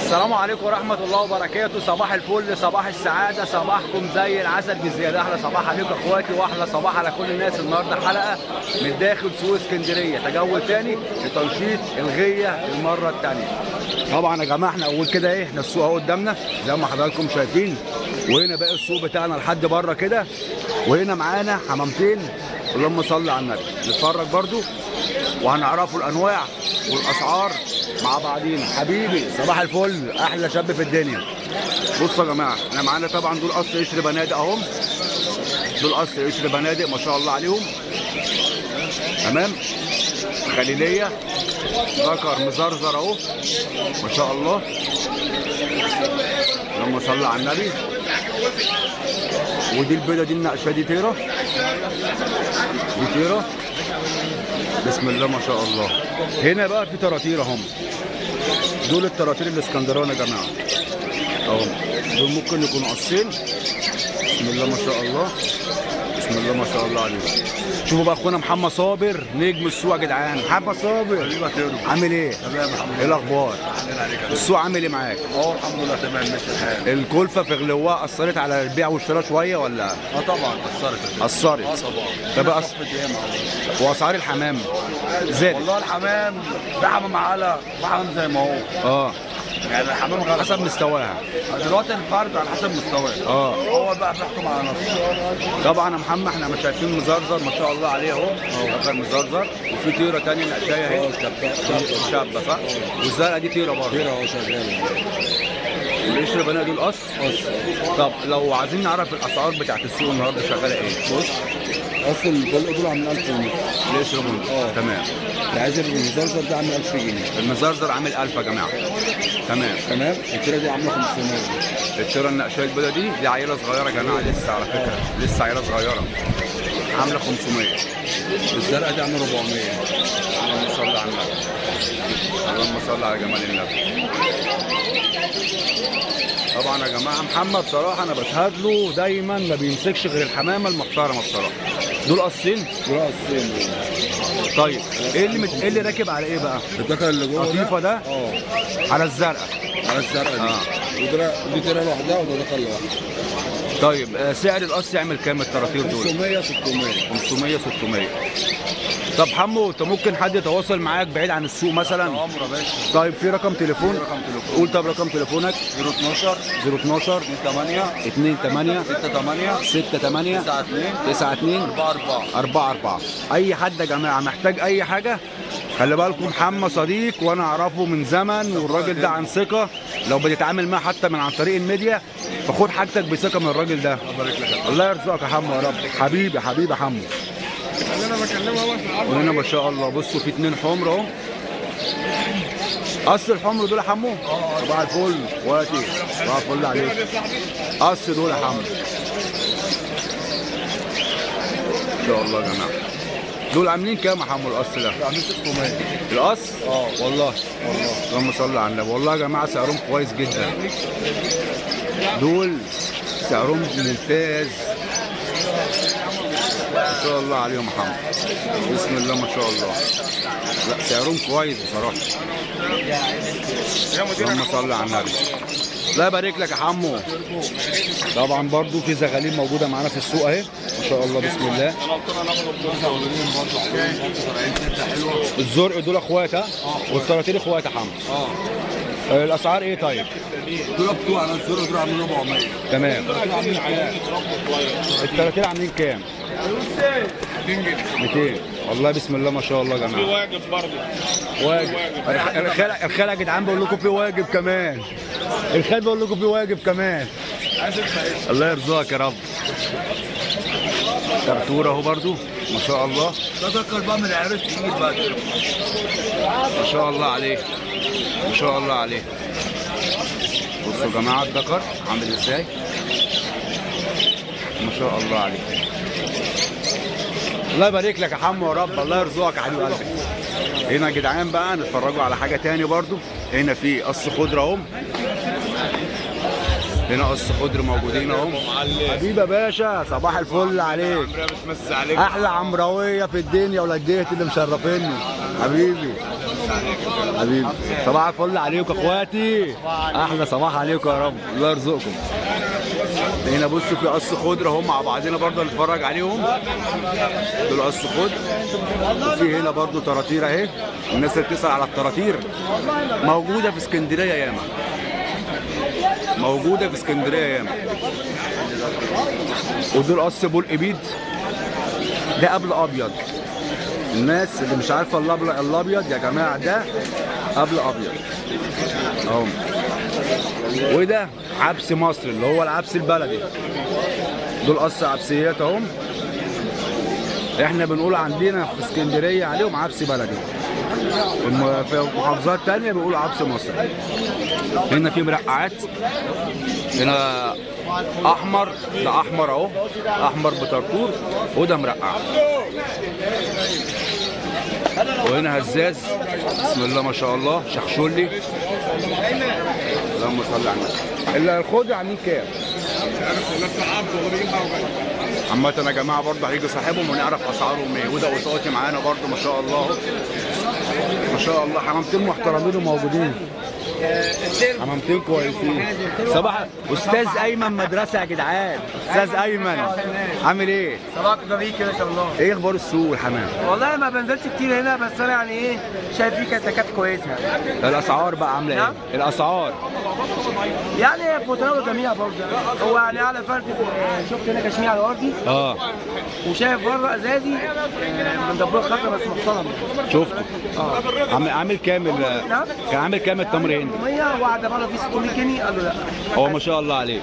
السلام عليكم ورحمة الله وبركاته. صباح الفل، صباح السعادة، صباحكم زي العسل بزيادة. أحلى صباح عليكم إخواتي وأحلى صباح على كل الناس. النهاردة حلقة من داخل سوق اسكندرية، تجول تاني لتنشيط الغية المرة التانية. طبعا يا جماعة احنا أول كده إيه، احنا السوق أهو قدامنا زي ما حضراتكم شايفين، وهنا باقي السوق بتاعنا لحد بره كده، وهنا معانا حمامتين اللهم صل على النبي. نتفرج برضو وهنعرفوا الأنواع والأسعار مع بعضينا. حبيبي صباح الفل، احلى شاب في الدنيا. بصوا يا جماعه احنا معانا طبعا دول قصر قشر بنادق اهم، دول قصر قشر بنادق ما شاء الله عليهم، تمام. خليليه ذكر مزرزر اهو ما شاء الله، اللهم صل على النبي. ودي البيضه دي النقشه دي تيره، دي تيره بسم الله ما شاء الله. هنا بقى في تراتير اهم، دول التراتير الاسكندراني يا جماعه اهو، دول ممكن يكونوا قصين بسم الله ما شاء الله، بسم الله ما شاء الله عليهم. شوفوا بقى اخونا محمد صابر نجم السوق يا جدعان. محمد صابر عامل ايه؟ تمام الحمد لله. ايه الاخبار؟ السوق عامل ايه معاك؟ اه الحمد لله تمام ماشي الحال. الكلفه في غلوها اثرت على البيع والشراء شويه ولا؟ اه طبعا اثرت. اثرت؟ اه طبعا. طب واسعار الحمام زادت؟ والله الحمام في حمام على في حمام زي ما هو. اه يعني الحمام غلط حسب مستواها دلوقتي، الفرد على حسب مستواه. هو بقى بيحكم على نفسه. طبعا يا محمد احنا مش شايفين مزرزر ما شاء الله عليه اهو، ذكر مزرزر، وفي طيره ثانيه نقشايه اهي شابه صح؟ والزرقاء دي طيره برضه. طيره اهو شغاله. والقشر بنات دول قص؟ طب لو عايزين نعرف الاسعار بتاعت السوق النهارده شغاله ايه؟ بص اصل البلق دول عاملين 1000 ونص. القشر بنات تمام. اللي عايز المزرزر ده عامل 1000 جنيه. المزرزر عامل 1000 يا جماعه. تمام. التيره دي عامله 500. التيره النقشايه البيضه دي عيله صغيره يا جماعه لسه على فكره، لسه عيله صغيره عامله 500. الزرقاء دي عامله 400. اللهم صل على النبي، اللهم صل على جمال النبي. طبعا يا جماعه محمد صراحه انا بشهد له دايما ما بيمسكش غير الحمامه المحترمه بصراحه. دول قصين؟ دول قصين. طيب ايه اللي راكب على ايه بقى؟ الذكر اللي جوه قطيفه ده على الزرقاء. على الزرقاء دي. ودي تيره لوحدها وده ذكر لوحده. طيب سعر القص يعمل كام التراتير دول؟ 500 600. 500 600. طب حمو انت ممكن حد يتواصل معاك بعيد عن السوق مثلا؟ عمرو يا باشا. طيب في رقم تليفون؟ قول طب رقم تليفونك. 012 012 28 28 68 68 92 92 44. 44. اي حد يا جماعه محتاج اي حاجه خلي بالكم، محمد صديق وانا اعرفه من زمن، والراجل ده عن ثقه. لو بتتعامل معاه حتى من عن طريق الميديا فخد حاجتك بثقه من الراجل ده. الله يرزقك يا حمو يا رب. حبيبي حبيبي يا حمو. انا بكلمه هو في العرض. وهنا ما شاء الله بصوا في 2 حمر اهو. قص الحمر دول يا حمو؟ صباح الفل وقتي، صباح الفل عليك. قص دول يا حمو ان شاء الله يا جماعه. دول عاملين كام يا حمو القص ده؟ عاملين 600. القص؟ والله اللهم صل على النبي. والله يا جماعه سعرهم كويس جدا، دول سعرهم ممتاز ما شاء الله عليهم يا محمد، بسم الله ما شاء الله. لا سعرهم كويس بصراحه، اللهم صل على النبي. الله يبارك لك يا حمو. طبعا برضو في زغالين موجوده معانا في السوق اهي ما شاء الله بسم الله. الزرق دول اخوات ها؟ والتراتير اخوات يا حمو. الاسعار ايه طيب؟ دول بتوع انا الزرق دول عاملين 400. تمام. التراتير عاملين كام؟ 200 جنيه. 200. والله بسم الله ما شاء الله يا جماعه. في واجب برضه. واجب. الخال يا جدعان بقول لكم في واجب كمان. الخال بقول لكم في واجب كمان. الله يرزقك يا رب. كرتوره اهو برضو ما شاء الله. ده ذكر بقى من العيار التقيل بقى كده. ما شاء الله عليه، ما شاء الله عليه. بصوا يا جماعه الذكر عامل ازاي ما شاء الله عليه. الله يبارك لك يا حمو يا رب، الله يرزقك يا حبيب قلبي. هنا يا جدعان بقى نتفرجوا على حاجه تاني برضو. هنا في قص خضره اهو، هنا قص خضر موجودين اهو. حبيبي يا باشا صباح الفل عليك. احلى عمراويه في الدنيا ولاد جهتي اللي مشرفيني حبيبي. حبيبي صباح الفل عليكم اخواتي، احلى صباح عليكم يا رب، الله يرزقكم. هنا بصوا في قص خضره هم مع بعضنا برضه نتفرج عليهم، دول قص خضر. وفي هنا برضه طراطير اهي، الناس اللي بتسال على الطراطير موجوده في اسكندريه ياما، موجوده في اسكندريه ياما. ودول قص بول ابيض، ده قبل ابيض. الناس اللي مش عارفه الابيض يا جماعه ده قبل ابيض اهو. وده عبس مصر اللي هو العبس البلدي، دول قص عبسيات اهم. احنا بنقول عندنا في اسكندريه عليهم عبس بلدي، في محافظات تانية بيقولوا عبس مصر. هنا في مرقعات، هنا احمر، ده احمر اهو، احمر بطرطور، وده مرقع. وهنا هزاز بسم الله ما شاء الله، شخشولي، اللهم صل على النبي. الخضر عاملين كام؟ عامة يا جماعة برضه هيجي صاحبهم ونعرف اسعارهم ايه. وده قصاتي معانا برضه ما شاء الله، ما شاء الله. حمامتين محترمين وموجودين، حمامتين كويسين. صباح استاذ ايمن مدرسه يا جدعان، استاذ ايمن عامل ايه؟ صباحك جميل كده ان شاء الله. ايه اخبار السوق والحمام؟ والله ما بنزلش كتير هنا، بس انا يعني ايه شايف فيه كتاكات كويسه. الاسعار بقى عامله ايه؟ الاسعار يعني في متناول الجميع برضه، هو يعني على فرد. شفت هنا كشميع على الارضي، وشايف بره ازازي من دبور خضرا بس محترم. شفته عامل كام كان عامل كام التمر هنا؟ 100 وقعد بره فيه 600 جنيه، قال له لا. هو ما شاء الله عليه.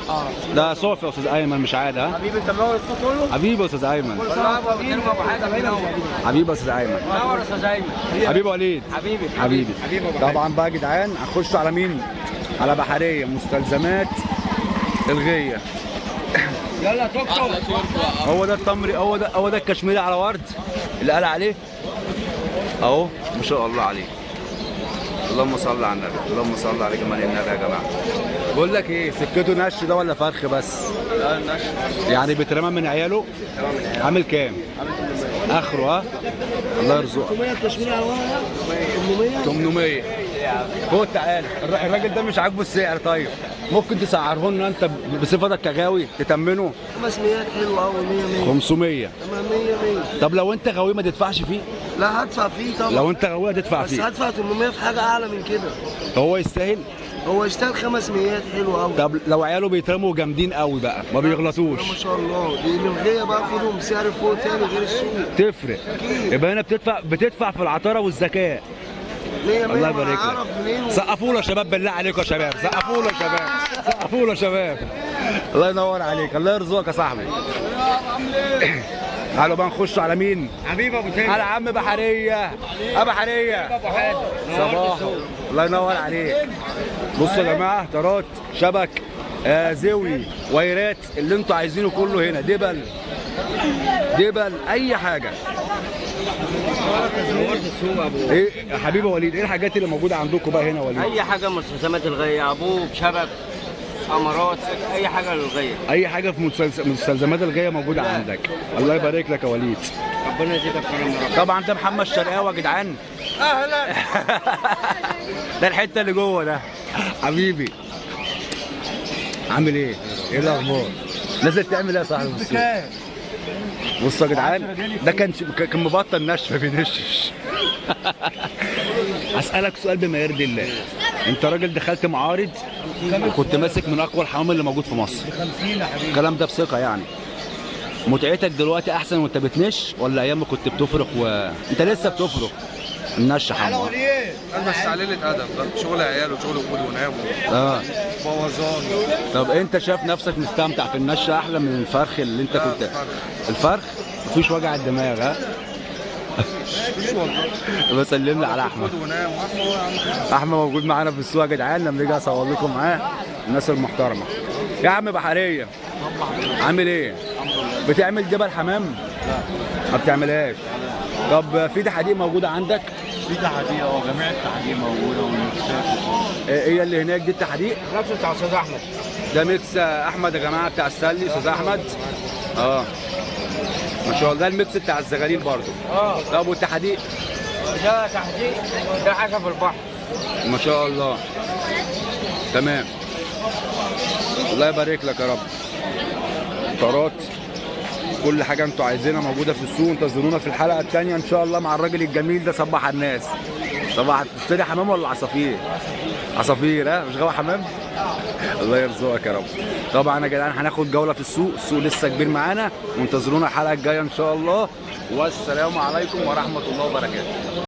ده صافي يا استاذ ايمن مش عاده. ها حبيبي انت منور الصوت كله. حبيبي يا استاذ ايمن، حبيبي يا استاذ ايمن، منور يا استاذ ايمن، حبيبي وليد، حبيبي. طبعا بقى يا جدعان هنخشوا على مين؟ على بحريه مستلزمات الغيه. يلا توك توك. هو ده التمر، هو ده الكشميري على ورد اللي قال عليه اهو، ما شاء الله عليه. اللهم صل على النبي، اللهم صل على جمال النبي يا جماعه. بقول لك ايه، سكته نش ده ولا فرخ بس؟ لا النش يعني بيترمى من عياله. عامل كام؟ اخره ها؟ الله يرزقك. 800 الكشميري على ورقه 800. خد تعالى، الراجل ده مش عاجبه السعر. طيب ممكن تسعره لنا انت بصفتك كغاوي تتمنه؟ 500 حلوه قوي. 100 500. 100. طب لو انت غاوي ما تدفعش فيه؟ لا هدفع فيه طبعا. لو انت غاوي هتدفع بس فيه، هدفع 800 في حاجه اعلى من كده. هو يستاهل. هو يشتغل 500 حلو قوي. طب لو عياله بيترموا جامدين قوي بقى ما بيغلطوش؟ ما شاء الله، دي الغيه بقى خدهم سعر فوق تاني غير السوق. تفرق. أكيد. يبقى هنا بتدفع في العطاره والذكاء. 100 الله يبارك لك. سقفوا له يا شباب بالله عليكم يا شباب، سقفوا له يا شباب، سقفوا له يا شباب. الله ينور عليك، الله يرزقك يا صاحبي. تعالوا بقى نخش على مين؟ حبيبي ابو تاني. على عم بحريه. بحريه صباح، الله ينور عليك. بصوا يا جماعه، طرات، شبك، زوي، ويرات، اللي انتوا عايزينه كله هنا. دبل اي حاجه. ايه يا حبيبي وليد، ايه الحاجات اللي موجوده عندكم بقى هنا وليد؟ اي حاجه مستلزمات الغيه، ابوب، شبك، امارات، اي حاجه للغيه. اي حاجه في مستلزمات الغيه موجوده عندك. الله يبارك لك يا وليد، ربنا يزيدك كرم يا رب. طبعا ده محمد شرقاوي يا جدعان. اهلا. ده الحته اللي جوه ده حبيبي. عامل ايه؟ ايه الاخبار؟ نازل تعمل ايه يا صاحبي؟ بصوا يا جدعان، ده كان مبطل نشف ما بينشش. هسألك سؤال بما يرضي الله، انت راجل دخلت معارض وكنت ماسك من اقوى الحمام اللي موجود في مصر، الكلام ده بثقه يعني. متعتك دلوقتي احسن وانت بتنش ولا ايام ما كنت بتفرق انت لسه بتفرق النش حمام؟ بس عليلة ادب بقى، شغل عيال وشغل وجود ونام بوظان. طب انت شايف نفسك مستمتع في النش احلى من الفرخ اللي انت كنت؟ الفرخ مفيش وجع الدماغ ها؟ مفيش والله. بسلم لي على احمد. احمد موجود معانا في السوق يا جدعان، لما نيجي اصور لكم معاه الناس المحترمه. يا عم بحريه عامل ايه؟ بتعمل دبل حمام؟ لا ما بتعملهاش. طب في تحديق موجوده عندك؟ في تحديق، جميع التحديق موجوده والميكسات. ايه اللي هناك دي التحديق؟ نفس بتاع استاذ احمد. ده ميكس احمد يا جماعه بتاع السلي، استاذ احمد. ما شاء الله، ده الميكس بتاع الزغاليل برضو. طب والتحديق؟ ده تحديد، ده حاجه في البحر. ما شاء الله. تمام. الله يبارك لك يا رب. طارات كل حاجه انتوا عايزينها موجوده في السوق. انتظرونا في الحلقه الثانيه ان شاء الله مع الراجل الجميل ده. صبح على الناس. صباح. تشتري حمام ولا عصافير؟ عصافير. ها مش غاوي حمام. الله يرزقك يا رب. طبعا يا جدعان هناخد جوله في السوق. السوق لسه كبير معانا وانتظرونا الحلقه الجايه ان شاء الله. والسلام عليكم ورحمه الله وبركاته.